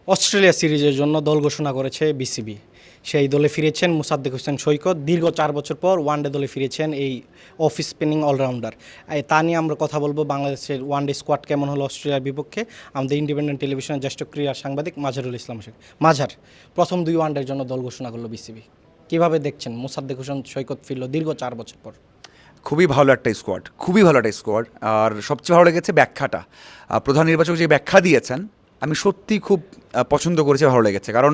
Australia সিরিজের জন্য দল ঘোষণা করেছে বিসিবি। সেই দলে ফিরেছেন মুসাদ্দেক হোসেন সৈকত। দীর্ঘ 4 বছর পর ওয়ানডে দলে ফিরেছেন এই অফ স্পিনিং অলরাউন্ডার। তা নিয়ে আমরা কথা বলবো। বাংলাদেশের ওয়ানডে স্কোয়াড কেমন হলো অস্ট্রেলিয়ার বিপক্ষে, আমাদের ইন্ডিপেন্ডেন্ট টেলিভিশনের জ্যেষ্ঠ ক্রীড়া সাংবাদিক মাঝারুল ইসলাম শেখ। মাঝার, প্রথম 2 ওয়ানডের জন্য দল ঘোষণা করলো বিসিবি, কীভাবে দেখছেন? মুসাদ্দেক হোসেন সৈকত ফিরল দীর্ঘ 4 বছর পর। খুবই ভালো একটা স্কোয়াড, খুবই ভালো একটা স্কোয়াড। আর সবচেয়ে ভালো লেগেছে ব্যাখ্যাটা। প্রধান নির্বাচক যে ব্যাখ্যা দিয়েছেন আমি সত্যি খুব পছন্দ করেছি, ভালো লেগেছে। কারণ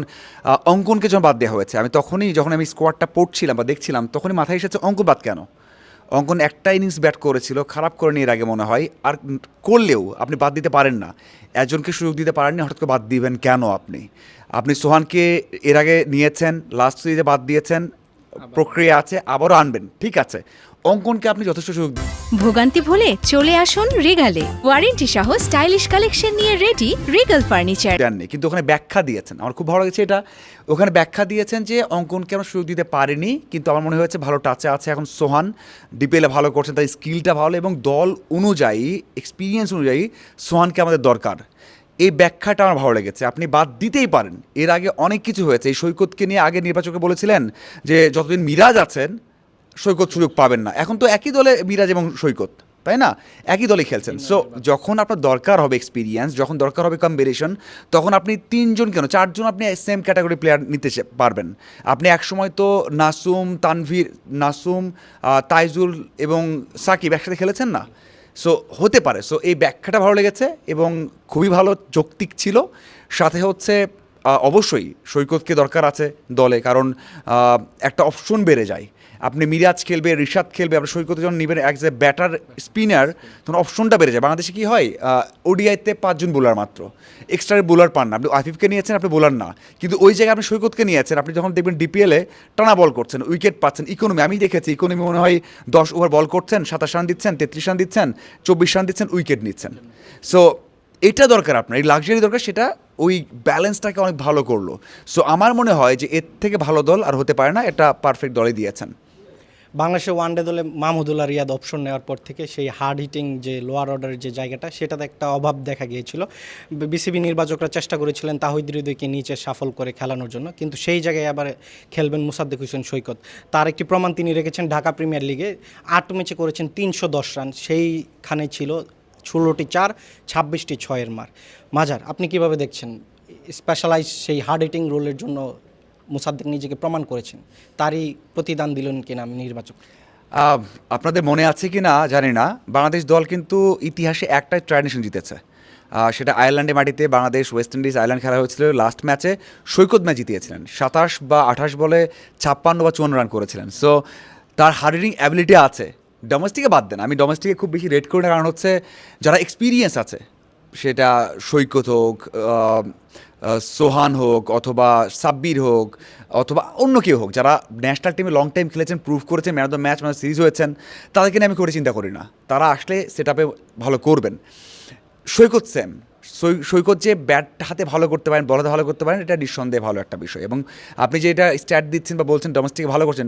অঙ্কনকে যখন বাদ দেওয়া হয়েছে, আমি তখনই যখন আমি স্কোয়াডটা পড়ছিলাম বা দেখছিলাম তখনই মাথায় এসেছে অঙ্কন বাদ কেন। অঙ্কন একটা ইনিংস ব্যাট করেছিল, খারাপ করে নিয়ে এর আগে মনে হয়। আর করলেও আপনি বাদ দিতে পারেন না, একজনকে সুযোগ দিতে পারেননি, হঠাৎ করে বাদ দিবেন কেন? আপনি আপনি সোহানকে এর আগে নিয়েছেন, লাস্ট সিরিজে বাদ দিয়েছেন, প্রক্রিয়া আছে, আবারও আনবেন, ঠিক আছে। অঙ্কনকে আপনি যথেষ্ট সুযোগ ভোগান্তি ভুলে চলে আসুন রিগালে, ওয়ারেন্টি সহ স্টাইলিশ কালেকশন নিয়ে রেডি রিগাল ফার্নিচার। দেননি, কিন্তু ওখানে ব্যাখ্যা দিয়েছেন, আমার খুব ভালো লেগেছে এটা। ওখানে ব্যাখ্যা দিয়েছেন যে অঙ্কনকে আমরা সুযোগ দিতে পারিনি, কিন্তু আমার মনে হয়েছে ভালো টাচে আছে এখন সোহান, ডিপিএলে ভালো করছেন, তার স্কিলটা ভালো, এবং দল অনুযায়ী এক্সপিরিয়েন্স অনুযায়ী সোহানকে আমাদের দরকার। এই ব্যাখ্যাটা আমার ভালো লেগেছে। আপনি বাদ দিতেই পারেন, এর আগে অনেক কিছু হয়েছে। এই সৈকতকে নিয়ে আগে নির্বাচকে বলেছিলেন যে যতদিন মিরাজ আছেন সৈকত সুযোগ পাবেন না। এখন তো একই দলে মিরাজ এবং সৈকত, তাই না? একই দলে খেলছেন। সো যখন আপনার দরকার হবে এক্সপিরিয়েন্স, যখন দরকার হবে কম্বিনেশন, তখন আপনি 3জন কেন 4জন আপনি সেম ক্যাটাগরি প্লেয়ার নিতে পারবেন। আপনি একসময় তো নাসুম, তানভীর, নাসুম, তাইজুল এবং সাকিব একসাথে খেলেছেন না? সো হতে পারে। সো এই ব্যাখ্যাটা ভালো লেগেছে এবং খুবই ভালো, যৌক্তিক ছিল। সাথে হচ্ছে অবশ্যই সৈকতকে দরকার আছে দলে, কারণ একটা অপশন বেড়ে যায়। আপনি মিরাজ খেলবে, রিশাদ খেলবে, আপনি সৈকতে যখন নেবেন অ্যাজ এ ব্যাটার স্পিনার, তখন অপশনটা বেড়ে যায়। বাংলাদেশে কী হয়, ওডিআইতে 5জন বোলার মাত্র, এক্সট্রা বোলার পান না। আপনি আফিফকে নিয়েছেন, আপনি বোলার না, কিন্তু ওই জায়গায় আপনি সৈকতকে নিয়েছেন। আপনি যখন দেখবেন ডিপিএলে টানা বল করছেন, উইকেট পাচ্ছেন। ইকোনমি আমি দেখেছি, ইকোনমি মনে হয় 10 ওভার বল করছেন, 27 রান দিচ্ছেন, 33 রান দিচ্ছেন, 24 রান দিচ্ছেন, উইকেট নিচ্ছেন। সো এটা দরকার আপনার, এই লাক্সারি দরকার, সেটা ওই ব্যালেন্সটাকে অনেক ভালো করলো। সো আমার মনে হয় যে এর থেকে ভালো দল আর হতে পারে না, এটা পারফেক্ট দলে দিয়েছেন। বাংলাদেশের ওয়ানডে দলে মাহমুদুল্লাহ রিয়াদ অপশন নেওয়ার পর থেকে সেই হার্ড হিটিং যে লোয়ার অর্ডারের যে জায়গাটা, সেটাতে একটা অভাব দেখা গিয়েছিল। বিসিবি নির্বাচকরা চেষ্টা করেছিলেন তাহিদ হৃদয়কে নিচে সাফল করে খেলানোর জন্য, কিন্তু সেই জায়গায় আবার খেলবেন মুসাদ্দেক হোসেন সৈকত। তার একটি প্রমাণ তিনি রেখেছেন ঢাকা প্রিমিয়ার লিগে। 8 ম্যাচে করেছেন 310 রান, সেইখানে ছিল 16টি 4, 26টি 6-এর মার। মাজার, আপনি কিভাবে দেখছেন স্পেশালাইজ সেই হার্ড হিটিং রোলের জন্য মুসাদ্দেক নিজেকে প্রমাণ করেছেন, তারই প্রতিদান দিলেন কিনা নির্বাচক? আপনাদের মনে আছে কি না জানি না, বাংলাদেশ দল কিন্তু ইতিহাসে একটাই ট্র্যাডিশন জিতেছে। সেটা আয়ারল্যান্ডের মাটিতে বাংলাদেশ ওয়েস্ট ইন্ডিজ আয়ারল্যান্ড খেলা হয়েছিল। লাস্ট ম্যাচে সৈকত ম্যাচ জিতিয়েছিলেন, 27 বা 28 বলে 56 বা 54 রান করেছিলেন। সো তার হার্ডিং অ্যাবিলিটি আছে। ডোমেস্টিকে বাদ দেন, আমি ডোমেস্টিকে খুব বেশি রেট করি না, কারণ হচ্ছে যারা এক্সপিরিয়েন্স আছে, সেটা সৈকত হোক, সোহান হোক, অথবা সাব্বির হোক, অথবা অন্য কেউ হোক, যারা ন্যাশনাল টিমে লং টাইম খেলেছেন, প্রুভ করেছেন, man of the match, man series হয়েছেন, তাদেরকে নিয়ে আমি করে চিন্তা করি না। তারা আসলে সেট আপে ভালো করবেন। সৈকত সেম, সৈকত যে ব্যাট হাতে ভালো করতে পারেন, বল হাতে ভালো করতে পারেন, এটা নিঃসন্দেহে ভালো একটা বিষয়। এবং আপনি যে এটা স্ট্যাট দিচ্ছেন বা বলছেন ডোমেস্টিকে ভালো করছেন,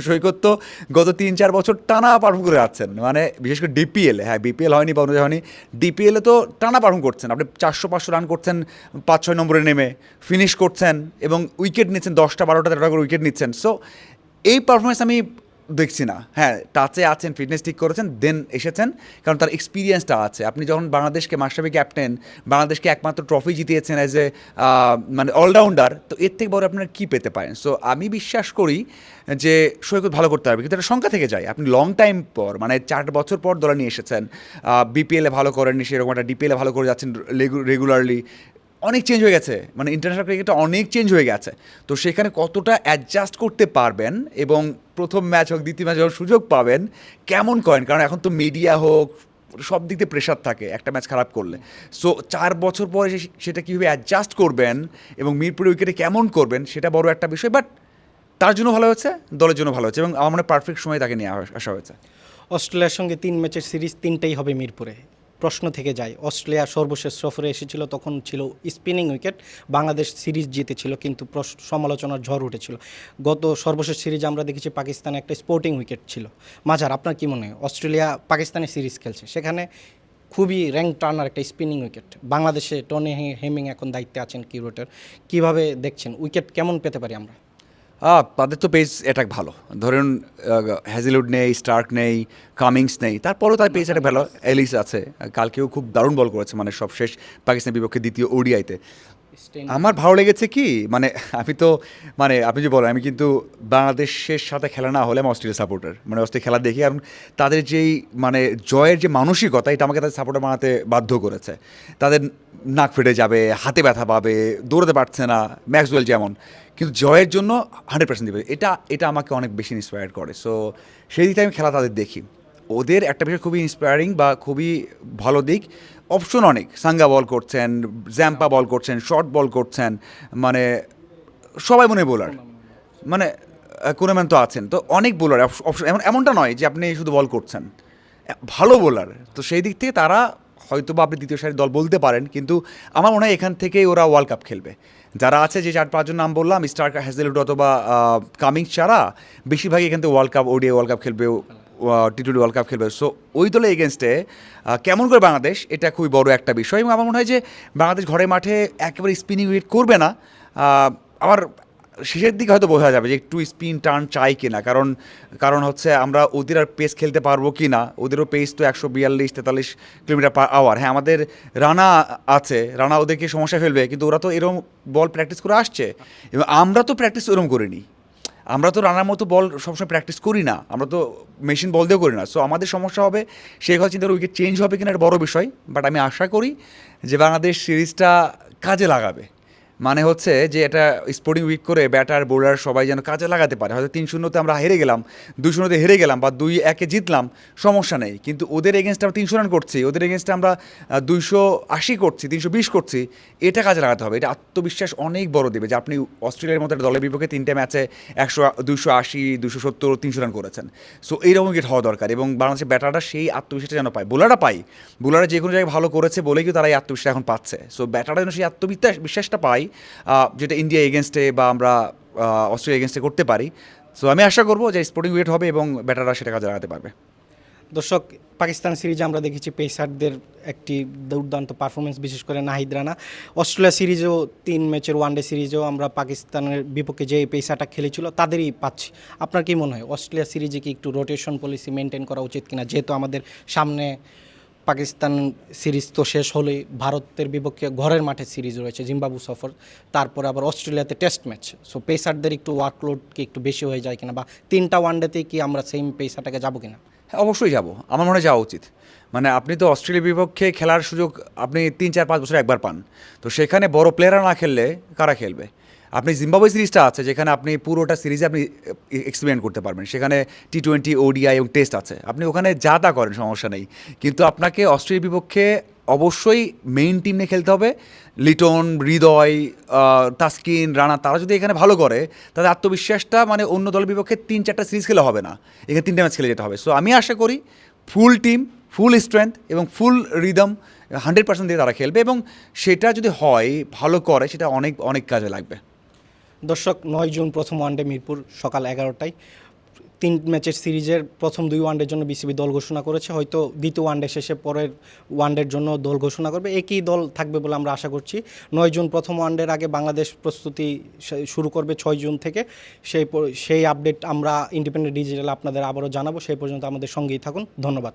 সৈকত তো গত 3-4 বছর টানা পারফর্ম করে যাচ্ছেন। মানে বিশেষ করে ডিপিএলে, হ্যাঁ বিপিএল হয়নি বা অনুযায়ী হয়নি, ডিপিএলে তো টানা পারফর্ম করছেন। আপনি 400-500 রান করছেন 5-6 নম্বরে নেমে, ফিনিশ করছেন এবং উইকেট নিচ্ছেন, 10টা 12টা 13টা করে উইকেট নিচ্ছেন। সো এই পারফরমেন্স আমি দেখছি না। হ্যাঁ, টাচে আছেন, ফিটনেস ঠিক করেছেন, দেন এসেছেন, কারণ তার এক্সপিরিয়েন্সটা আছে। আপনি যখন বাংলাদেশকে, মাশরাফি ক্যাপ্টেন, বাংলাদেশকে একমাত্র ট্রফি জিতিয়েছেন অ্যাজ এ মানে অলরাউন্ডার, তো এর থেকে বড় আপনারা কী পেতে পারেন? সো আমি বিশ্বাস করি যে সৈকত ভালো করতে পারবে, কিন্তু একটা সংখ্যা থেকে যায়। আপনি লং টাইম পর, মানে 4 বছর পর দলে নিয়ে এসেছেন, বিপিএলে ভালো করেননি, সেরকম একটা ডিপিএলে ভালো করে যাচ্ছেন রেগুলারলি। অনেক চেঞ্জ হয়ে গেছে, মানে ইন্টারন্যাশনাল ক্রিকেটটা অনেক চেঞ্জ হয়ে গেছে। তো সেখানে কতটা অ্যাডজাস্ট করতে পারবেন, এবং প্রথম ম্যাচ হোক, দ্বিতীয় ম্যাচ হোক, সুযোগ পাবেন কেমন করেন, কারণ এখন তো মিডিয়া হোক, সব দিক দিয়ে প্রেশার থাকে একটা ম্যাচ খারাপ করলে। সো 4 বছর পরে সেটা কীভাবে অ্যাডজাস্ট করবেন এবং মিরপুরে উইকেটে কেমন করবেন, সেটা বড় একটা বিষয়। বাট তার জন্য ভালো হয়েছে, দলের জন্য ভালো হয়েছে, এবং আমার মনে পারফেক্ট সময় তাকে নিয়ে আসা হয়েছে। অস্ট্রেলিয়ার সঙ্গে 3 ম্যাচের সিরিজ, 3টাই হবে মিরপুরে। প্রশ্ন থেকে যায়, অস্ট্রেলিয়া সর্বশেষ সফরে এসেছিল, তখন ছিল স্পিনিং উইকেট, বাংলাদেশ সিরিজ জিতেছিল, কিন্তু সমালোচনার ঝড় উঠেছিল। গত সর্বশেষ সিরিজ আমরা দেখেছি পাকিস্তানে একটা স্পোর্টিং উইকেট ছিল। মাঝার, আপনার কি মনে হয়? অস্ট্রেলিয়া পাকিস্তানের সিরিজ খেলছে, সেখানে খুবই র্যাঙ্ক টার্নার একটা স্পিনিং উইকেট। বাংলাদেশে টনি হেমিং এখন দায়িত্বে আছেন কিউরেটের, কিভাবে দেখছেন উইকেট কেমন পেতে পারি আমরা? তাদের তো পেস অ্যাটাক ভালো, ধরুন হ্যাজিলউড নেই, স্টার্ক নেই, কামিংস নেই, তারপরেও তার পেস অ্যাটাক ভালো। এলিস আছে, কালকেও খুব দারুণ বল করেছে, মানে সব শেষ পাকিস্তানের বিপক্ষে দ্বিতীয় ওডিআইতে। আমার ভালো লেগেছে কি, মানে আমি তো মানে আপনি যে বলেন, আমি কিন্তু বাংলাদেশের সাথে খেলা না হলে আমি অস্ট্রেলিয়া সাপোর্টার, মানে অস্ট্রেলিয়া খেলা দেখি, কারণ তাদের যেই মানে জয়ের যে মানসিকতা, এটা আমাকে তাদের সাপোর্টার বানাতে বাধ্য করেছে। তাদের নাক ফেটে যাবে, হাতে ব্যথা পাবে, দৌড়াতে পারছে না ম্যাক্সওয়েল যেমন, কিন্তু জয়ের জন্য 100% দেবে, এটা আমাকে অনেক বেশি ইন্সপায়ার করে। সো সেই দিকে আমি খেলা তাদের দেখি। ওদের একটা বিষয় খুবই ইন্সপায়ারিং বা খুবই ভালো দিক, অপশন অনেক। সাঙ্গা বল করছেন, জ্যাম্পা বল করছেন, শর্ট বল করছেন, মানে সবাই মনে বোলার, মানে কোনোম্যান তো আছেন, তো অনেক বোলার অপশন, এমনটা নয় যে আপনি শুধু বল করছেন, ভালো বোলার। তো সেই দিক থেকে তারা হয়তো বা আপনি দ্বিতীয় সারির দল বলতে পারেন, কিন্তু আমার মনে হয় এখান থেকেই ওরা ওয়ার্ল্ড কাপ খেলবে। যারা আছে যে 4-5 জন নাম বললাম, স্টার্ক, হ্যাজেলউড অথবা কামিংস ছাড়া বেশিরভাগই এখান থেকে world cup, ODI world cup খেলবে, টি-20 ওয়ার্ল্ড কাপ খেলবে। সো ওই দলে এগেনস্টে কেমন করে বাংলাদেশ, এটা খুবই বড় একটা বিষয়। এবং আমার মনে হয় যে বাংলাদেশ ঘরের মাঠে একেবারে স্পিনিং উইকেট করবে না। আমার শেষের দিকে হয়তো বোঝা যাবে যে একটু স্পিন টার্ন চাই কিনা, কারণ হচ্ছে আমরা ওদের আর পেস খেলতে পারবো কি না। ওদেরও পেস তো 142-43 কিলোমিটার পার আওয়ার। হ্যাঁ, আমাদের রানা আছে, রানা ওদেরকে সমস্যা ফেলবে, কিন্তু ওরা তো এরকম বল প্র্যাকটিস করে আসছে, এবং আমরা তো প্র্যাকটিস ওরকম করিনি। আমরা তো রানার মতো বল সবসময় প্র্যাকটিস করি না, আমরা তো মেশিন বল দিয়েও করি না। সো আমাদের সমস্যা হবে, সেই কথা চিন্তা করে উইকেট চেঞ্জ হবে কিনা একটা বড় বিষয়। বাট আমি আশা করি যে বাংলাদেশ সিরিজটা কাজে লাগাবে, মানে হচ্ছে যে এটা স্পোর্টিং উইক করে ব্যাটার বোলার সবাই যেন কাজে লাগাতে পারে। হয়তো 3-0-তে আমরা হেরে গেলাম, 2-0-তে হেরে গেলাম, বা 2-1-এ জিতলাম, সমস্যা নেই, কিন্তু ওদের এগেনস্টে আমরা 300 রান করছি, ওদের এগেনস্টে আমরা 280 করছি, 320 করছি, এটা কাজে লাগাতে হবে। এটা আত্মবিশ্বাস অনেক বড় দেবে যে আপনি অস্ট্রেলিয়ার মতো একটা দলের বিপক্ষে 3টে ম্যাচে 280, 270, 300 রান করেছেন। সো এইরকম উইকেট হওয়া দরকার, এবং বাংলাদেশের ব্যাটাররা সেই আত্মবিশ্বাসটা যেন পায়, বোলাররা পায়। বোলাররা যে কোনো জায়গায় ভালো করেছে বলেই কিন্তু তারা এই আত্মবিশ্বাস এখন পাচ্ছে। সো ব্যাটাররা যেন সেই বিশ্বাসটা পায়, যেটা ইন্ডিয়া এগেনস্টে বা আমরা অস্ট্রেলিয়া এগেনস্টে করতে পারি। সো আমি আশা করবো যে স্পোর্টিং উইকেট হবে এবং ব্যাটাররা সেটা কাজে লাগাতে পারবে। দর্শক, পাকিস্তান সিরিজে আমরা দেখেছি পেসারদের একটি দুর্দান্ত পারফরমেন্স, বিশেষ করে নাহিদ রানা। অস্ট্রেলিয়া সিরিজেও 3 ম্যাচের ওয়ানডে সিরিজেও আমরা পাকিস্তানের বিপক্ষে যে পেসারটা খেলেছিল তাদেরই পাচ্ছি। আপনার কি মনে হয় অস্ট্রেলিয়া সিরিজে কি একটু রোটেশন পলিসি মেনটেন করা উচিত কিনা, যেহেতু আমাদের সামনে পাকিস্তান সিরিজ তো শেষ হলেই ভারতের বিপক্ষে ঘরের মাঠে সিরিজ রয়েছে, জিম্বাবু সফর, তারপরে আবার অস্ট্রেলিয়াতে টেস্ট ম্যাচ। সো পেসারদের একটু ওয়ার্কলোড কি একটু বেশি হয়ে যায় কিনা, বা 3টা ওয়ানডেতেই কি আমরা সেম পেসারটাকে যাবো কিনা? হ্যাঁ, অবশ্যই যাব, আমার মনে হয় যাওয়া উচিত। মানে আপনি তো অস্ট্রেলিয়ার বিপক্ষে খেলার সুযোগ আপনি 3-4-5 বছর একবার পান, তো সেখানে বড় প্লেয়াররা না খেললে কারা খেলবে? আপনি জিম্বাবুয়ে সিরিজটা আছে, যেখানে আপনি পুরোটা সিরিজে আপনি এক্সপেরিমেন্ট করতে পারবেন, সেখানে টি-20, ওডিআই এবং টেস্ট আছে, আপনি ওখানে যা তা করেন, সমস্যা নেই। কিন্তু আপনাকে অস্ট্রেলিয়ার বিপক্ষে অবশ্যই মেইন টিম নিয়ে খেলতে হবে। লিটন, হৃদয়, তাসকিন, রানা, তারা যদি এখানে ভালো করে, তাদের আত্মবিশ্বাসটা মানে অন্য দলের বিপক্ষে 3-4টা সিরিজ খেলে হবে না, এখানে 3টে ম্যাচ খেলে যেতে হবে। সো আমি আশা করি ফুল টিম, ফুল স্ট্রেংথ এবং ফুল রিদম 100% দিয়ে তারা খেলবে, এবং সেটা যদি হয় ভালো করে, সেটা অনেক অনেক কাজে লাগবে। দর্শক, 9 জুন প্রথম ওয়ানডে মিরপুর সকাল 11টায়। 3 ম্যাচের সিরিজের প্রথম 2 ওয়ানডের জন্য বিসিবি দল ঘোষণা করেছে, হয়তো দ্বিতীয় ওয়ানডে শেষে পরের ওয়ানডের জন্য দল ঘোষণা করবে। একই দল থাকবে বলে আমরা আশা করছি। 9 জুন প্রথম ওয়ানডের আগে বাংলাদেশ প্রস্তুতি শুরু করবে 6 জুন থেকে। সেই আপডেট আমরা ইন্ডিপেন্ডেন্ট ডিজিটাল আপনাদের আবারও জানাবো। সেই পর্যন্ত আমাদের সঙ্গেই থাকুন। ধন্যবাদ।